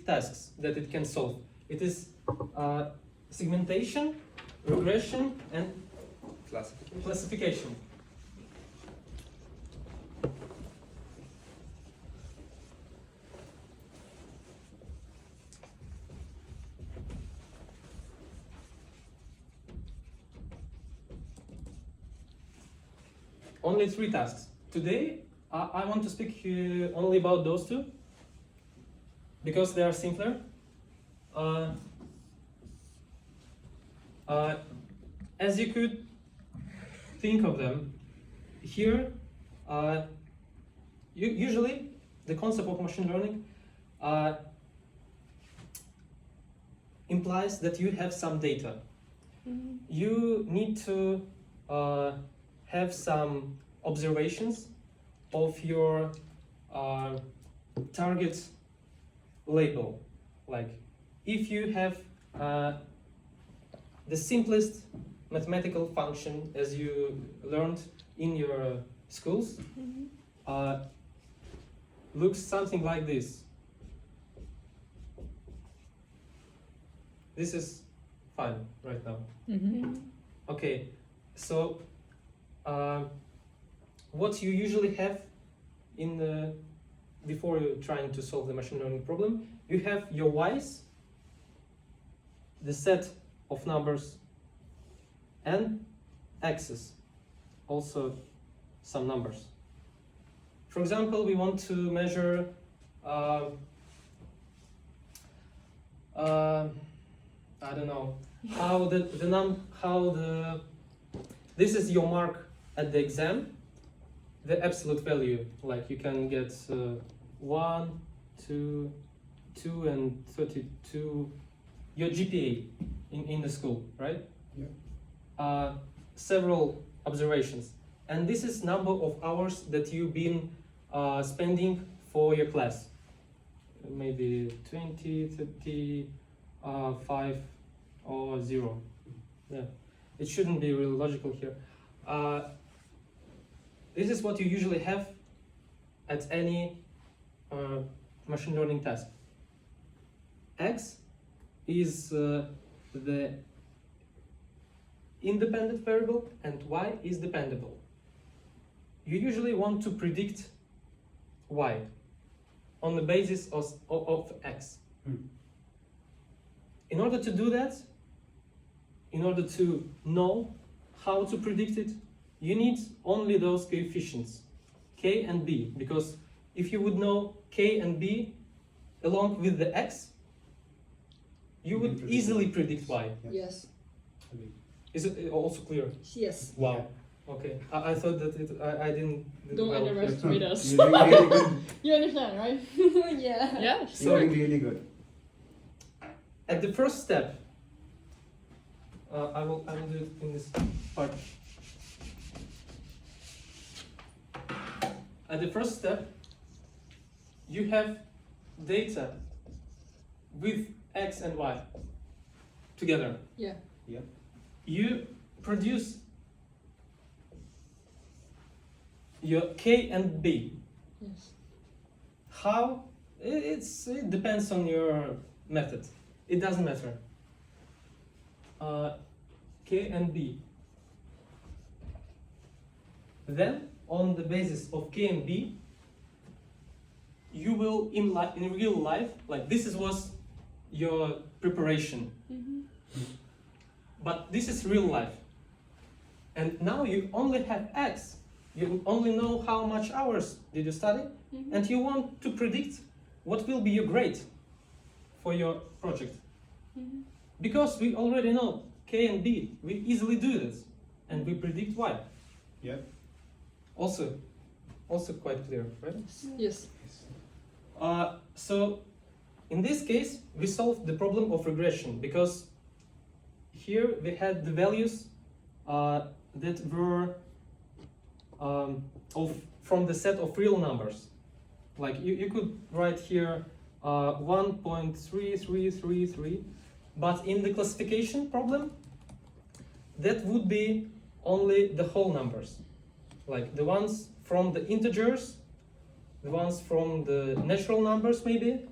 tasks that it can solve. It is segmentation, regression, and classification. Only 3 tasks. Today, I want to speak only about those 2 because they are simpler. As you could think of them, here, usually the concept of machine learning implies that you have some data. Mm-hmm. You need to have some observations of your target label. Like, if you have the simplest mathematical function as you learned in your schools, mm-hmm. Looks something like this. This is fine right now. Mm-hmm. Okay, so what you usually have in before you're trying to solve the machine learning problem, you have your y's, the set of numbers, and x's, also some numbers. For example, we want to measure I don't know how this is your mark at the exam, the absolute value, like you can get 1, 2, 2 and 32, your GPA in the school, right? Yeah. Several observations, and this is number of hours that you've been spending for your class. Maybe 20, 30, 5 or 0. Yeah, it shouldn't be really logical here. This is what you usually have at any machine learning task. X is the independent variable and y is dependable. You usually want to predict y on the basis of x. In order to do that, in order to know how to predict it, you need only those coefficients, k and b, because if you would know k and b along with the x, you would easily predict y. Yes. Is it also clear? Yes. Wow. Okay. I thought that I didn't. Don't well. underestimate us. You're doing really good. You understand, right? Yeah. Yeah. So You're doing really good. at the first step, I will do it in this part. At the first step, you have data with x and y together. Yeah. Yeah. You produce your k and b. Yes. How? It depends on your method. It doesn't matter. K and b. Then, on the basis of k and b, you will in real life, like this was your preparation. Mm-hmm. But this is real life. And now you only have x. You only know how much hours did you study, Mm-hmm. and you want to predict what will be your grade for your project. Mm-hmm. Because we already know k and b, we easily do this, and we predict y. Yeah. Also quite clear, right? Yes. So in this case, we solved the problem of regression because here we had the values that were from the set of real numbers. Like you could write here 1.3333, but in the classification problem, that would be only the whole numbers. Like the ones from the integers, the ones from the natural numbers maybe,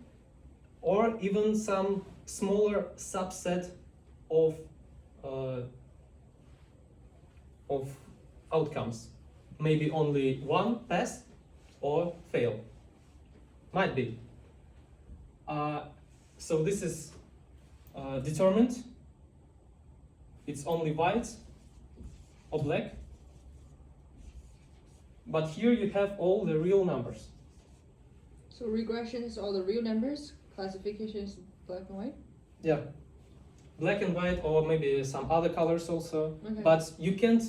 or even some smaller subset of outcomes. Maybe only one pass or fail. Might be. So this is determined. It's only white or black. But here you have all the real numbers. So regression is all the real numbers, classification is black and white? Yeah. Black and white, or maybe some other colors also. Okay. But you can't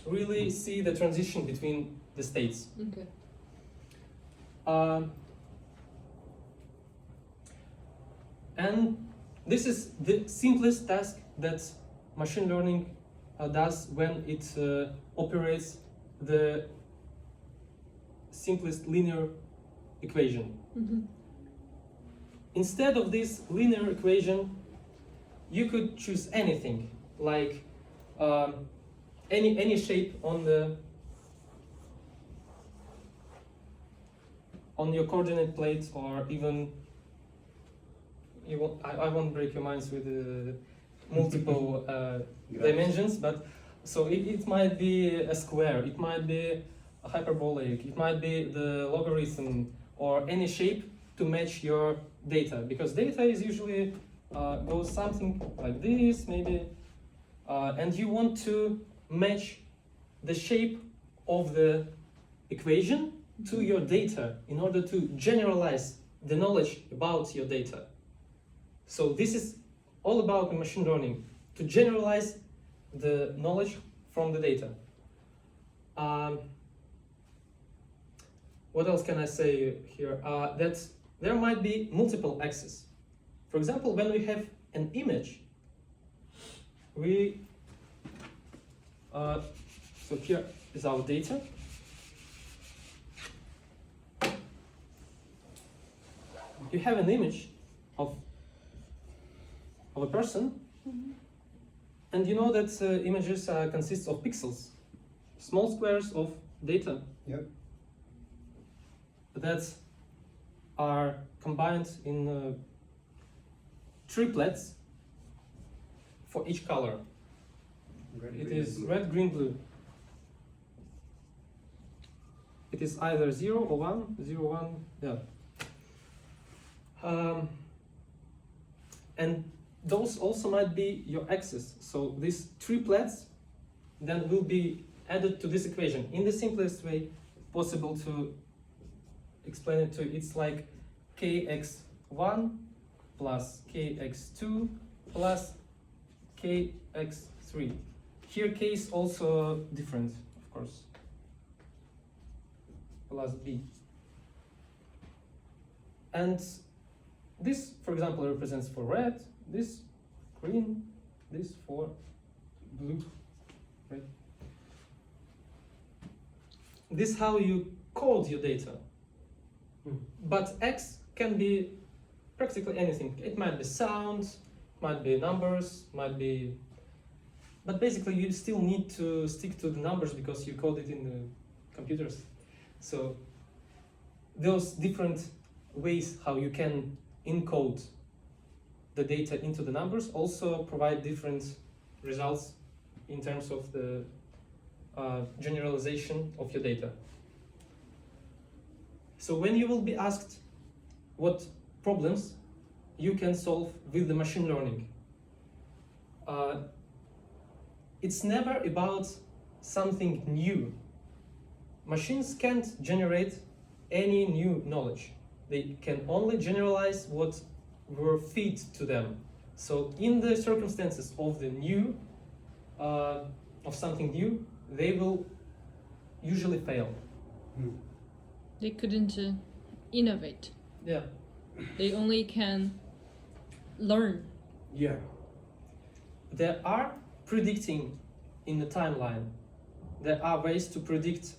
really see the transition between the states. Okay. And this is the simplest task that machine learning does when it operates the simplest linear equation. Mm-hmm. Instead of this linear equation, you could choose anything, like any shape on your coordinate plate, or even I won't break your minds with multiple dimensions, but so it might be a square, it might be a hyperbolic, it might be the logarithm, or any shape to match your data, because data is usually goes something like this, maybe, and you want to match the shape of the equation to your data in order to generalize the knowledge about your data. So this is all about machine learning, to generalize the knowledge from the data. What else can I say here? That there might be multiple axes. For example, when we have an image, so here is our data. You have an image of a person, Mm-hmm. and you know that images consist of pixels, small squares of data. Yep. That are combined in triplets for each color. Red, It green, is blue. red, green, blue. It is either 0 or 1, 0, 1, yeah. And those also might be your axes. So these triplets then will be added to this equation. In the simplest way possible to explain it to you, it's like kx1 plus kx2 plus kx3. Here k is also different, of course, plus b. And this, for example, represents for red, this green, this for blue, right? This is how you code your data. But X can be practically anything. It might be sounds, might be numbers, might be... But basically you still need to stick to the numbers because you code it in the computers. So those different ways how you can encode the data into the numbers also provide different results in terms of the generalization of your data. So when you will be asked what problems you can solve with the machine learning, it's never about something new. Machines can't generate any new knowledge. They can only generalize what were fed to them. So in the circumstances of the new, of something new, they will usually fail. They couldn't innovate. Yeah. They only can learn. Yeah. There are predicting in the timeline. There are ways to predict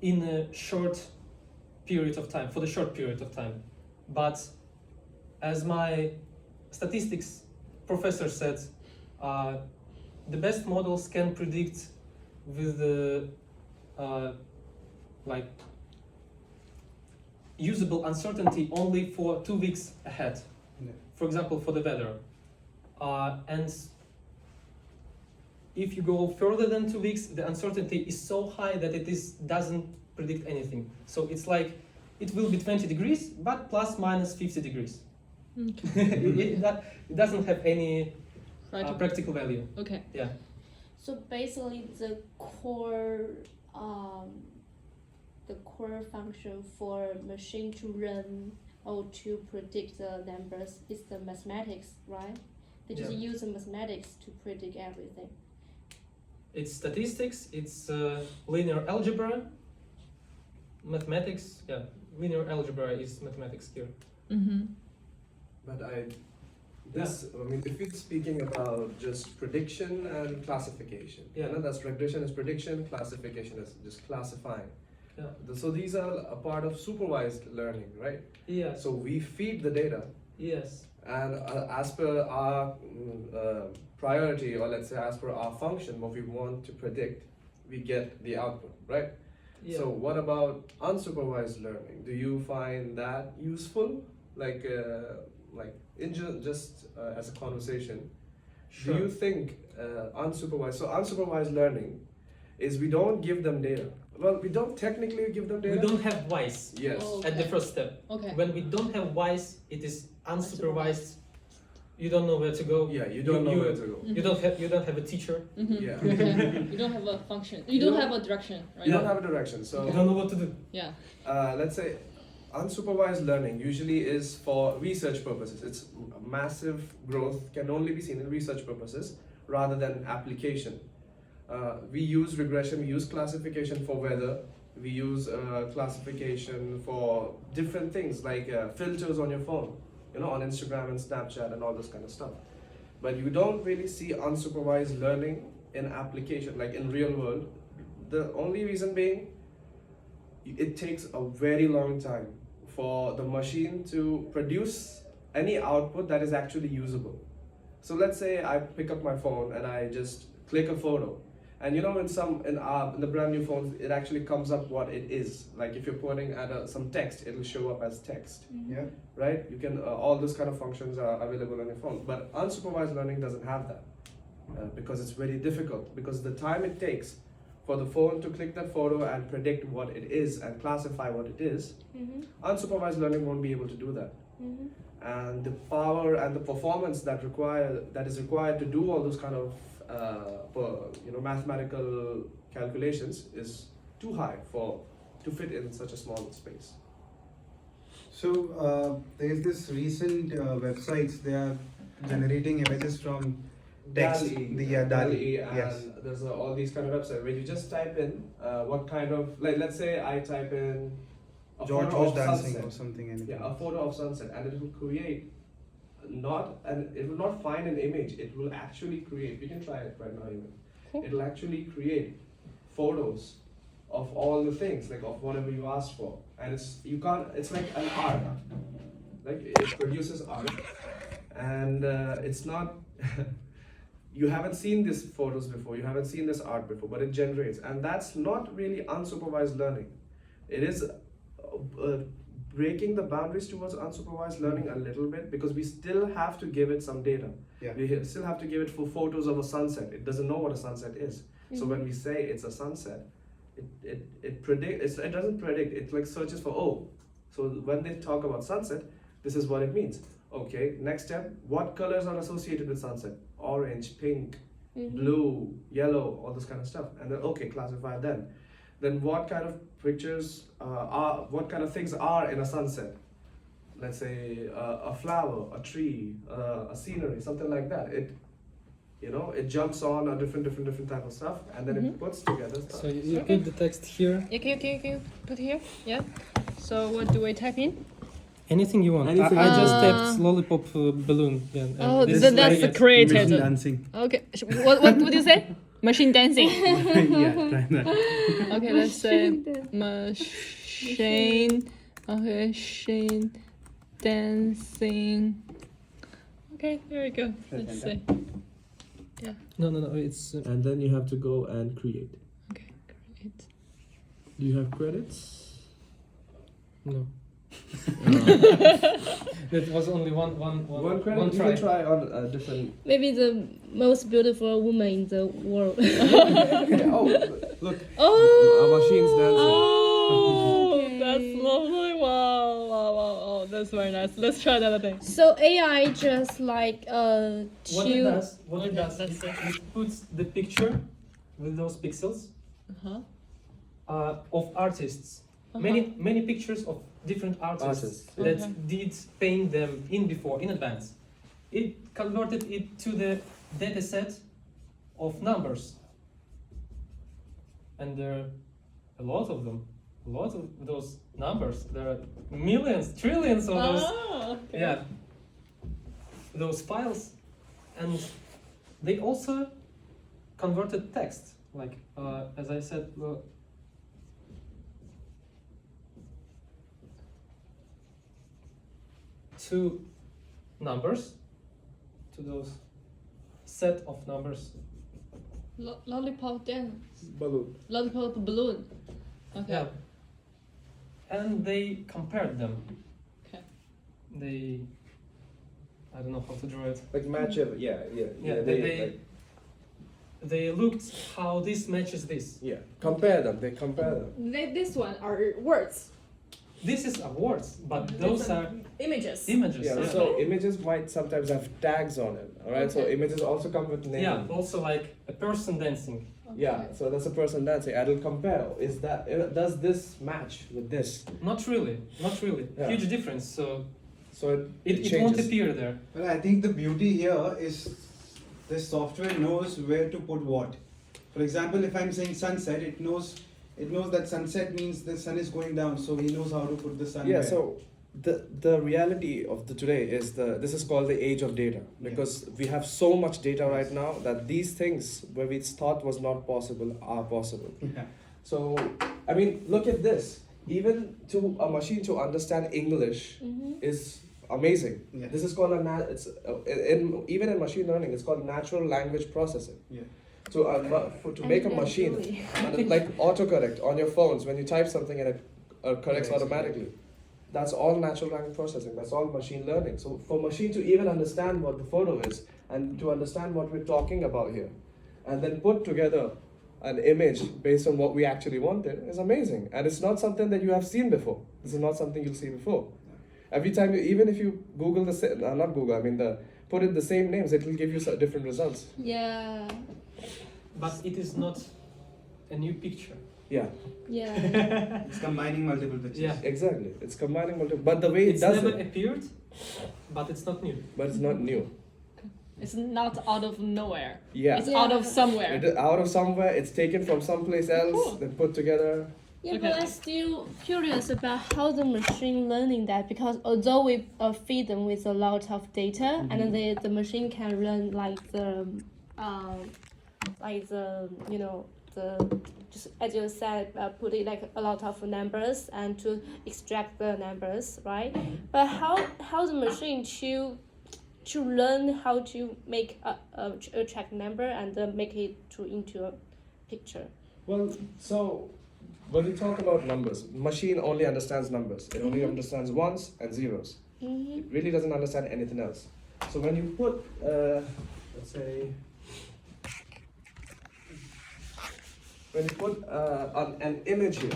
in a short period of time, for the short period of time. But as my statistics professor said, the best models can predict with the like usable uncertainty only for 2 weeks ahead. Yeah. For example, for the weather. And if you go further than 2 weeks, the uncertainty is so high that it doesn't predict anything. So it's like it will be 20 degrees, but plus minus 50 degrees. Okay. It doesn't have any Right. practical value. Okay. Yeah. So basically, the core function for machine to run or to predict the numbers is the mathematics, right? They just Yeah. use the mathematics to predict everything. It's statistics, it's linear algebra, mathematics. Yeah, linear algebra is mathematics here. Mm-hmm. But I mean, if we're speaking about just prediction and classification, Yeah. you know, that's regression is prediction, classification is just classifying. Yeah. So these are a part of supervised learning, right? Yes. So we feed the data, Yes. and as per our priority, or let's say as per our function, what we want to predict, we get the output, right? Yeah. So what about unsupervised learning? Do you find that useful? Like just as a conversation, Sure. do you think unsupervised? So unsupervised learning is we don't give them data. Well, we don't technically give them data. We don't have wise Yes. Oh. at the Okay. first step. Okay. When we don't have wise, it is unsupervised. You don't know where to go. Yeah, you don't know you- where to go. You don't have a teacher. Mm-hmm. Yeah. Okay. You don't have a function. You don't have a direction, right? You don't have a direction. So You don't know what to do. Yeah. let's say unsupervised learning usually is for research purposes. It's massive growth can only be seen in research purposes rather than application. We use regression, we use classification for weather, we use classification for different things like filters on your phone, you know, on Instagram and Snapchat and all this kind of stuff. But you don't really see unsupervised learning in application, like in real world. The only reason being, it takes a very long time for the machine to produce any output that is actually usable. So let's say I pick up my phone and I just click a photo, and you know, in the brand new phones, it actually comes up what it is. Like if you're pointing at some text, it'll show up as text, Yeah. right? You can all those kind of functions are available on your phone. But unsupervised learning doesn't have that because it's very difficult. Because the time it takes for the phone to click that photo and predict what it is and classify what it is, Mm-hmm. unsupervised learning won't be able to do that. Mm-hmm. And the power and the performance that is required to do all those kind of mathematical calculations is too high to fit in such a small space. So there's this recent websites, they are generating images from text. DALL-E, and Yes. there's all these kind of websites where you just type in what kind of, like, let's say I type in a George photo was of dancing sunset. or something. Anything. Yeah, a photo of sunset, and it will create it will not find an image. It will actually create. We can try it right now even. Cool. It'll actually create photos of all the things, like of whatever you asked for, and it's like an art. Like it produces art, and it's not. You haven't seen these photos before. You haven't seen this art before, but it generates, and that's not really unsupervised learning. It is breaking the boundaries towards unsupervised learning a little bit, because we still have to give it some data. Yeah. We still have to give it for photos of a sunset. It doesn't know what a sunset is. So when we say it's a sunset, it predicts. It doesn't predict. It like searches for, oh, so when they talk about sunset, this is what it means. Okay, next step. What colors are associated with sunset? Orange, pink, Mm-hmm. blue, yellow, all this kind of stuff. And then okay, classify them. Then what kind of pictures what kind of things are in a sunset? Let's say a flower, a tree, a scenery, something like that. It jumps on a different type of stuff, and then it puts together stuff. So you put the text here. Yeah, can you put here? Yeah. So what do I type in? Anything you want. Anything I you just want. tapped lollipop balloon. Yeah, and Oh, this that's is what I get. created. Machine dancing. Okay. What do you say? Machine dancing. Yeah, try that. Okay, let's say machine. Okay, machine dancing. Okay, there we go. Let's say. No. It's And then you have to go and create. Okay, great. Do you have credits? no. That was only one One credit. one You try. can try on a different. Maybe the most beautiful woman in the world. Oh, look. Oh, Our machine's dancing. Oh, Okay. that's lovely. Wow, wow, wow. Oh, that's very nice. Let's try another thing. So AI just like What it does, what it Okay, does, that's it puts the picture with those pixels Uh-huh. of artists. Many pictures of different artists, Artists. that Okay. did paint them in advance. It converted it to the data set of numbers, and there are a lot of them, a lot of those numbers. There are millions, trillions of those. Oh, okay. Yeah, those files, and they also converted text, like as I said, to numbers, to those set of numbers. Lollipop dance. Balloon. Lollipop balloon. Okay. Yeah, and they compared them. Okay. They, I don't know how to draw it. Like match it. Yeah. Yeah, they looked how this matches this. Yeah. Compare them. They compare them. This one are words, This is words, but those are images. images. Yeah. So images might sometimes have tags on it. All right. So Okay. images also come with name. Yeah, also like a person dancing. Yeah, so that's a person dancing. I will compare. Does this match with this? Not really, not really. Yeah. Huge difference. So So it won't appear there. Well, I think the beauty here is this software knows where to put what. For example, if I'm saying sunset, it knows that sunset means the sun is going down, so he knows how to put the sun Yeah. where. So the reality of the today is this is called the age of data, because we have so much data right now that these things where we thought was not possible are possible. Yeah. So I mean, look at this. Even to a machine to understand English is amazing. Yeah. This is called even in machine learning, it's called natural language processing. Yeah. To make a machine like autocorrect on your phones when you type something and it corrects Corrects. automatically. That's all natural language processing. That's all machine learning. So for machine to even understand what the photo is and to understand what we're talking about here, and then put together an image based on what we actually wanted is amazing. And it's not something that you have seen before. This is not something you'll see before. Every time even if you Google not Google, I mean put in the same names, it will give you different results. yeah, But it is not a new picture. Yeah, yeah. It's combining multiple pictures. Yeah. exactly. It's combining multiple, but the way it It's does never it, appeared, but it's not new. but it's not new. It's not out of nowhere. Yeah. It's out of Yeah. somewhere. Out of somewhere, it's taken from someplace else, Cool. then put together. Yeah, Okay. but I'm still curious about how the machine learning that, because although we feed them with a lot of data, and then the machine can learn like the just as you said, put it like a lot of numbers and to extract the numbers, right? But how the machine to learn how to make a track number and make it into a picture? Well, so when we talk about numbers, machine only understands numbers. It only understands ones and zeros. Mm-hmm. It really doesn't understand anything else. So when you put, let's say, when you put an image here,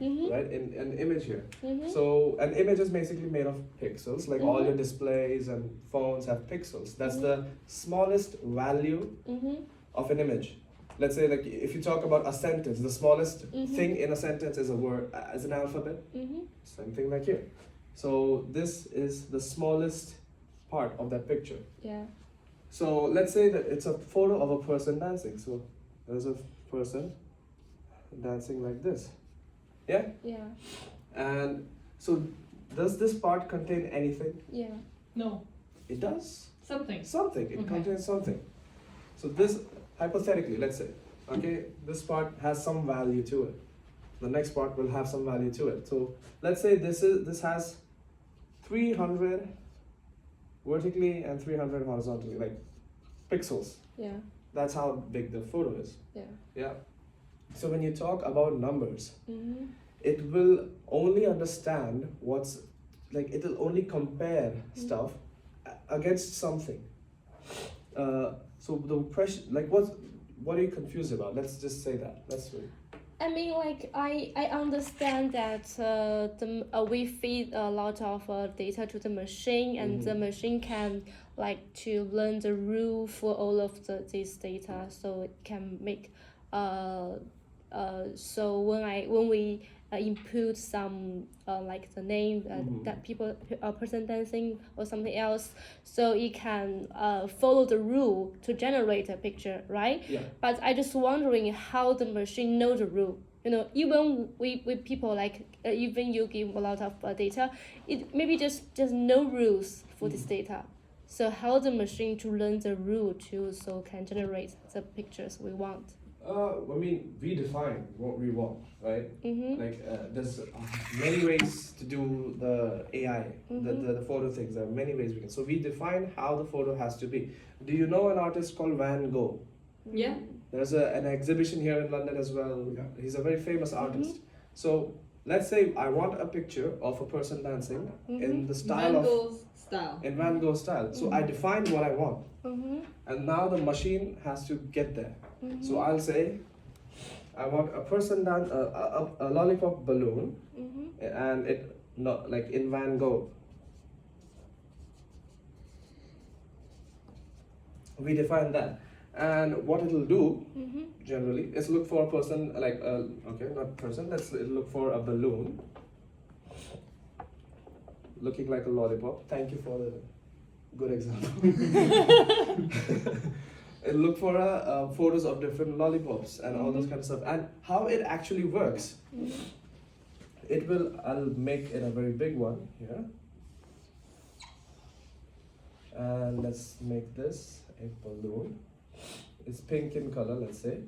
Mm-hmm. right? In an image here. Mm-hmm. So an image is basically made of pixels, like all your displays and phones have pixels. That's the smallest value Mm-hmm. of an image. Let's say like if you talk about a sentence, the smallest Mhm. thing in a sentence is a word, as an alphabet. Mm-hmm. Same thing like here. So this is the smallest part of that picture. Yeah. So let's say that it's a photo of a person dancing. So there's a person dancing like this. Yeah? Yeah. And so does this part contain anything? Yeah. No, It does. something. Something. It Okay. contains something. So this, hypothetically, let's say, okay, this part has some value to it. The next part will have some value to it. So let's say this has 300 vertically and 300 horizontally, like pixels. Yeah. That's how big the photo is. Yeah. Yeah. So when you talk about numbers, Mm-hmm. it will only understand what's like it'll only compare stuff against something. So the question, like, what are you confused about? Let's just say that. I mean, like I understand that we feed a lot of data to the machine, and the machine can like to learn the rule for all of this data, so it can make so when we input some like the name that people a person dancing or something else, so it can follow the rule to generate a picture, right? Yeah. But I just wondering how the machine know the rule. You know, even we people like even you give a lot of data, it maybe just no rules for this data. So how the machine to learn the rule to so can generate the pictures we want? I mean, we define what we want, right? Mm-hmm. Like there's many ways to do the AI, the photo things. There are many ways we can. So we define how the photo has to be. Do you know an artist called Van Gogh? Yeah. There's an exhibition here in London as well. Yeah. He's a very famous artist. So let's say I want a picture of a person dancing in the style Van of Gogh's style. in Van Gogh style. So I define what I want, Mm-hmm. and now the machine has to get there. So I'll say, I want a person dance a lollipop balloon, and it not like in Van Gogh. We define that, and what it'll do generally is look for a person like okay, not person. It'll look for a balloon looking like a lollipop. Thank you for the good example. It'll look for photos of different lollipops and all those kind of stuff. And how it actually works, it will. I'll make it a very big one here, and let's make this a balloon. It's pink in color, let's say,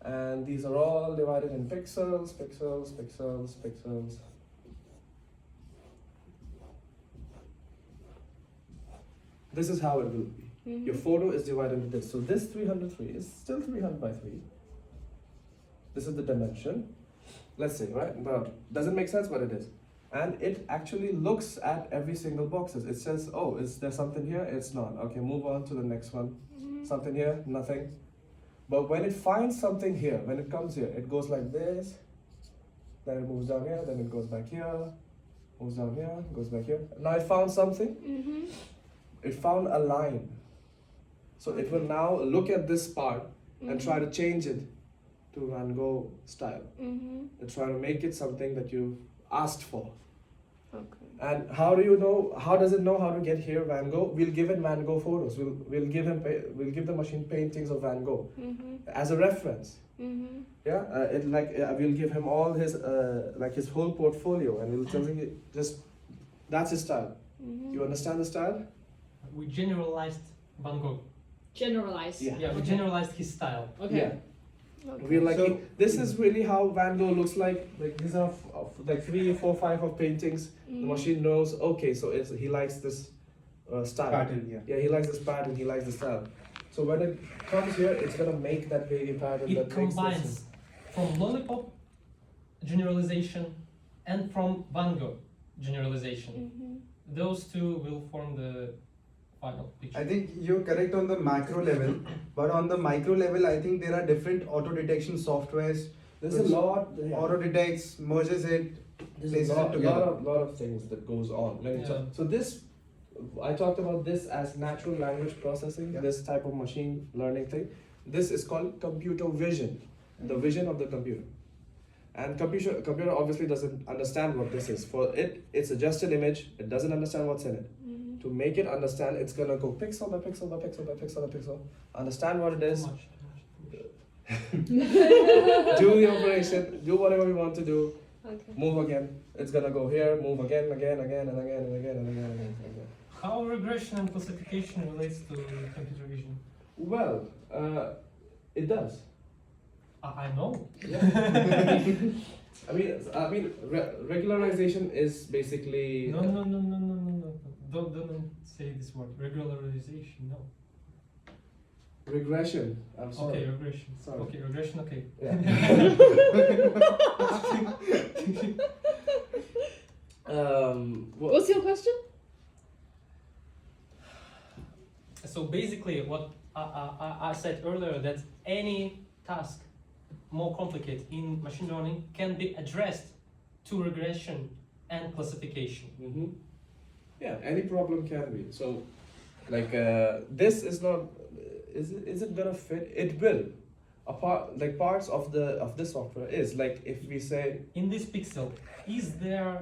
and these are all divided in pixels, pixels, pixels, pixels. This is how it will be. Your photo is divided into this. So this 303 is still 300 by 3. This is the dimension. Let's say, right? But doesn't make sense, but it is. And it actually looks at every single boxes. It says, oh, is there something here? It's not. Okay, move on to the next one. Something here? Nothing. But when it finds something here, when it comes here, it goes like this. Then it moves down here. Then it goes back here. Moves down here. Goes back here. Now it found something. It found a line. So it will now look at this part and try to change it to Van Gogh style. And try to make it something that you've asked for. Okay. And how do you know? How does it know how to get here Van Gogh? We'll give it Van Gogh photos. We'll give the machine paintings of Van Gogh as a reference. Yeah, we'll give him all his like his whole portfolio, and we'll tell him just that's his style. You understand the style? We generalized Van Gogh. Generalized. Yeah. Yeah, we generalized his style. Okay. Yeah. Okay. We're like, So- this is really how Van Gogh looks like. Like these are like 3, 4, 5 of paintings. The machine knows. Okay, so he likes this style. Pattern, yeah. Yeah, he likes this pattern. He likes this style. So when it comes here, it's gonna make that wavy pattern. It that makes combines this. from lollipop generalization and from Van Gogh generalization. Those two will form the final picture. I think you're correct on the macro level, but on the micro level, I think there are different auto detection softwares. There's a lot. Yeah. Auto detects, merges it. There's places a it lot, together. lot of things that goes on. When it's Yeah. so this, I talked about this as natural language processing. Yeah. This type of machine learning thing. This is called computer vision, the vision of the computer. And computer obviously doesn't understand what this is. For it, it's just an image. It doesn't understand what's in it. To make it understand, it's gonna go pixel by pixel by pixel by pixel by pixel. Understand what it Too is. much. Do the operation. Do whatever you want to do. Okay. Move again. It's gonna go here. Move again, again, again, and again, and again, and again, and again. How regression and classification relates to computer vision? Well, it does. I know. I mean, regularization is basically. No. Don't say this word. Regularization. No. Regression. I'm sorry. Okay, regression. Sorry. Okay, regression. Okay. Yeah. What's your question? So basically, what I said earlier, that any task more complicated in machine learning can be addressed to regression and classification. Mm-hmm. Yeah, any problem can be. So, like, this is not. Is it gonna fit? It will. Like parts of the software is like if we say In this pixel, is there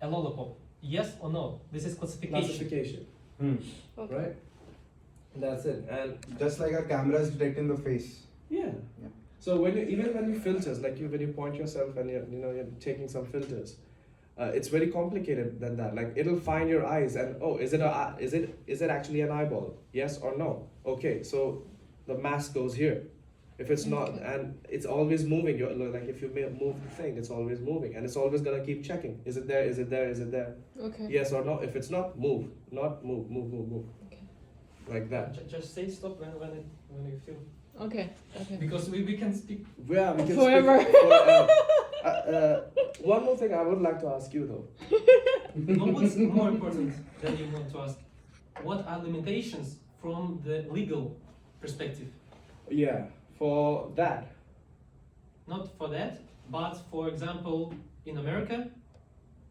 a lollipop? Yes or no? This is classification. classification, Okay. right? That's it. And Just like our cameras detecting the face. yeah. Yeah. So when you filters, like when you point yourself and you're taking some filters, it's very complicated than that. Like it'll find your eyes and oh, is it actually an eyeball? Yes or no? Okay, so the mask goes here. If it's not, Okay. and it's always moving. You're like if you move the thing, it's always moving, and it's always gonna keep checking. Is it there? Is it there? Is it there? Okay. Yes or no? If it's not, move. Not move. Move. Okay. Like that. Just say stop when you feel. Okay. Okay. Because we can speak. Yeah, we can Forever. speak forever. One more thing I would like to ask you though. But what's more important than you want to ask? What are limitations from the legal perspective? Yeah, for that. Not for that, but for example, in America,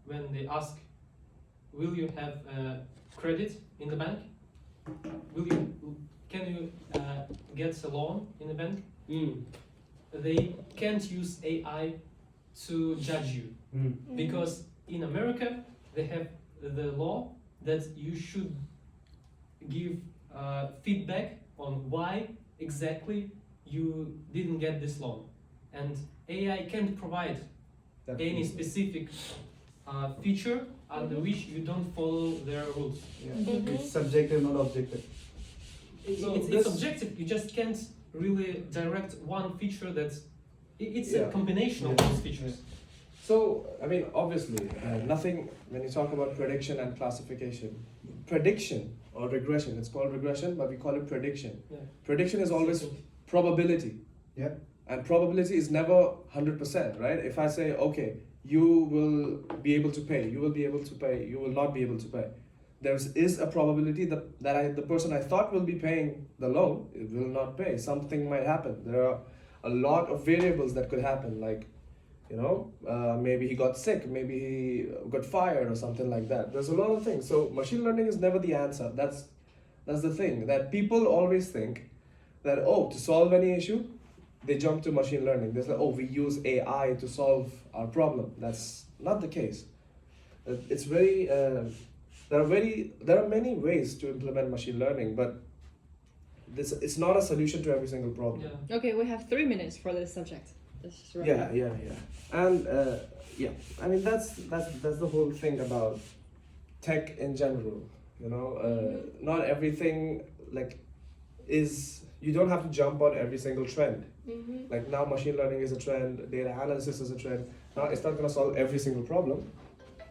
when they ask, will you have credit in the bank? Can you get a loan in the bank? They can't use AI to judge you, because in America they have the law that you should give feedback on why exactly you didn't get this loan, and AI can't provide any specific feature under which you don't follow their rules. Yeah. Mhm. It's subjective, not objective. So It's this- objective. You just can't really direct one feature that's. It's Yeah. a combination of Yeah. those features. So, I mean, obviously, nothing, when you talk about prediction and classification, prediction or regression, it's called regression, but we call it prediction. Yeah. Prediction is always probability. Yeah. And probability is never 100%, right? If I say, okay, you will be able to pay, you will be able to pay, you will not be able to pay. There is a probability that the person I thought will be paying the loan will not pay. Something might happen. There are a lot of variables that could happen, like, maybe he got sick, maybe he got fired or something like that. There's a lot of things. So machine learning is never the answer. That's the thing, that people always think that, to solve any issue, they jump to machine learning. They say, we use AI to solve our problem. That's not the case. It's very, there are many ways to implement machine learning, but it's not a solution to every single problem. Yeah. Okay, we have 3 minutes for this subject. Let's just wrap Yeah, up. yeah. And I mean that's the whole thing about tech in general. Not everything you don't have to jump on every single trend. Mhm. Like now machine learning is a trend, data analysis is a trend. Now it's not gonna solve every single problem,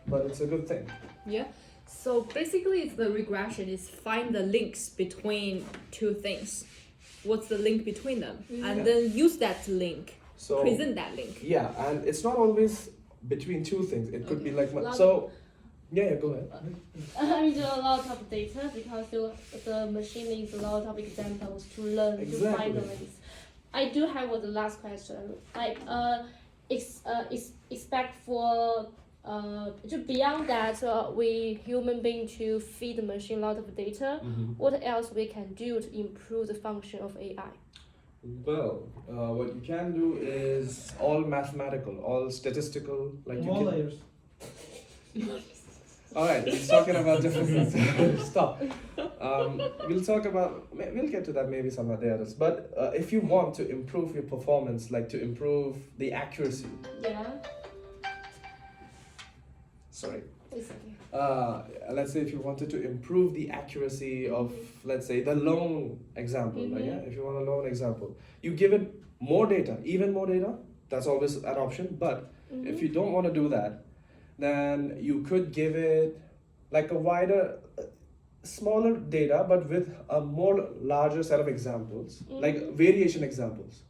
but it's a good thing. Yeah. So basically, it's the regression is find the links between two things. What's the link between them? And Yeah. then use that link, So present that link. yeah, and it's not always between two things. It could be like Lot so. Yeah, go ahead. We do a lot of data because the machine needs a lot of examples to learn to find the Exactly. links. I do have the last question. Like expect for just beyond that, we human being to feed the machine a lot of data. What else we can do to improve the function of AI? Well, what you can do is all mathematical, all statistical. Like you More can. layers. All right, let's talking about different things. Stop. We'll get to that maybe some of the others. But if you want to improve your performance, like to improve the accuracy. Yeah, Sorry. it's okay. Let's say if you wanted to improve the accuracy of, let's say, the loan example, like, Mhm. if you want a loan example, you give it more data, even more data. That's always an option. But if you don't want to do that, then you could give it like a wider, smaller data, but with a more larger set of examples, like variation examples.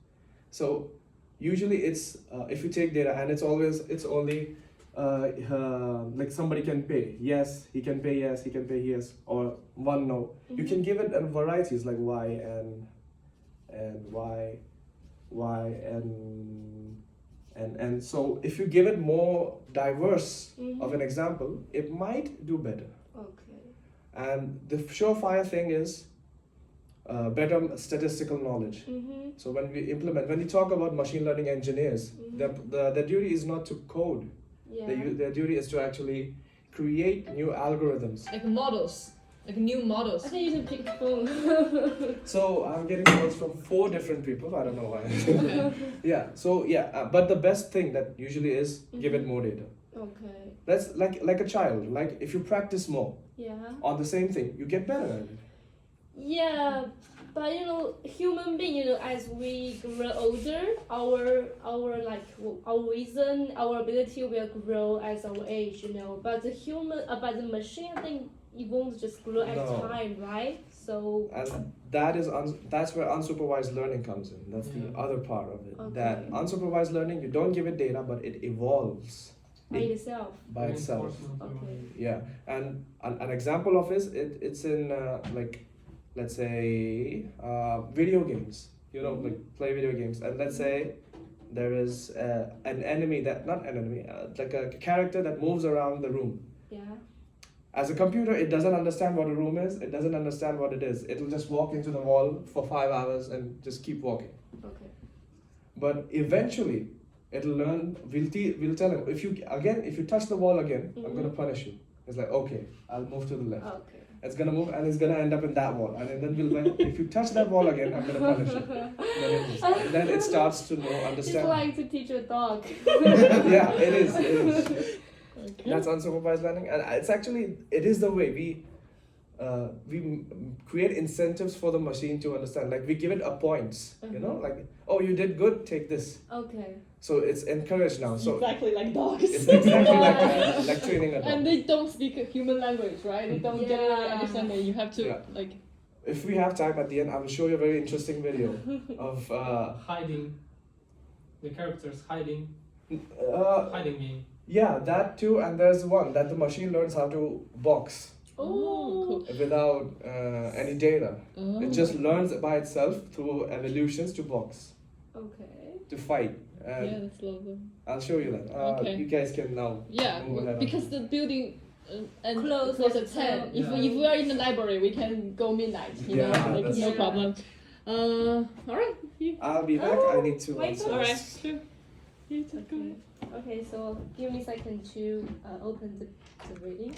So usually it's if you take data and it's only like somebody can pay. Yes, he can pay. Yes, he can pay. Yes, or one no. You can give it varieties like y and y and so if you give it more diverse of an example, it might do better. Okay. And the surefire thing is better statistical knowledge. So when we talk about machine learning engineers, their duty is not to code. Yeah. Their duty is to actually create new algorithms. Like models, like new models. I think you should pick the phone. So I'm getting calls from 4 different people. I don't know why. Yeah. So yeah, but the best thing that usually is give it more data. Okay. That's like a child. Like if you practice more Yeah. on the same thing, you get better at it. Yeah, but you know, human being, you know, as we grow older, our like our reason, our ability will grow as our age, you know. But but the machine, I think it won't just grow at No. time, right? So. And that's where unsupervised learning comes in. That's the Yeah. other part of it. Okay. That unsupervised learning, you don't give it data, but it evolves By itself. by itself. Reinforcement Okay. learning. Yeah, and an example of it's in like, let's say video games. You know, like play video games, and let's say there is an enemy not an enemy, like a character that moves around the room. Yeah. As a computer, it doesn't understand what a room is. It doesn't understand what it is. It'll just walk into the wall for 5 hours and just keep walking. Okay. But eventually, it'll learn. We'll tell him if you touch the wall again, I'm gonna punish you. It's like, okay, I'll move to the left. Okay. It's gonna move and it's gonna end up in that wall. And then if you touch that wall again, I'm gonna punish you. Then it starts to It's understand. like to teach a dog. Yeah, it is. That's unsupervised learning, and it is the way we create incentives for the machine to understand. Like we give it a points, you know, like, oh, you did good, take this. Okay. So it's encouraged now. So Exactly like dogs. it's exactly like training a dog. And they don't speak a human language, right? They don't generally Yeah. understand it. You have to Yeah. like. If we have time at the end, I will show you a very interesting video of Hiding. The characters hiding. Hiding game. yeah, that too. And there's one that the machine learns how to box Oh, cool. without any data. Oh. It just learns by itself through evolutions to box, Okay. to fight. And Yeah, that's lovely. I'll show you that. Okay. You guys can now Yeah, move ahead. because the building and Close close at at 10. 10. If we are in the library, we can go midnight. You Yeah, know, like that's no true. problem. All right. I'll be back. I need to wait, answer All right. this. Sure. You take Okay. Okay. So give me a second to open the reading.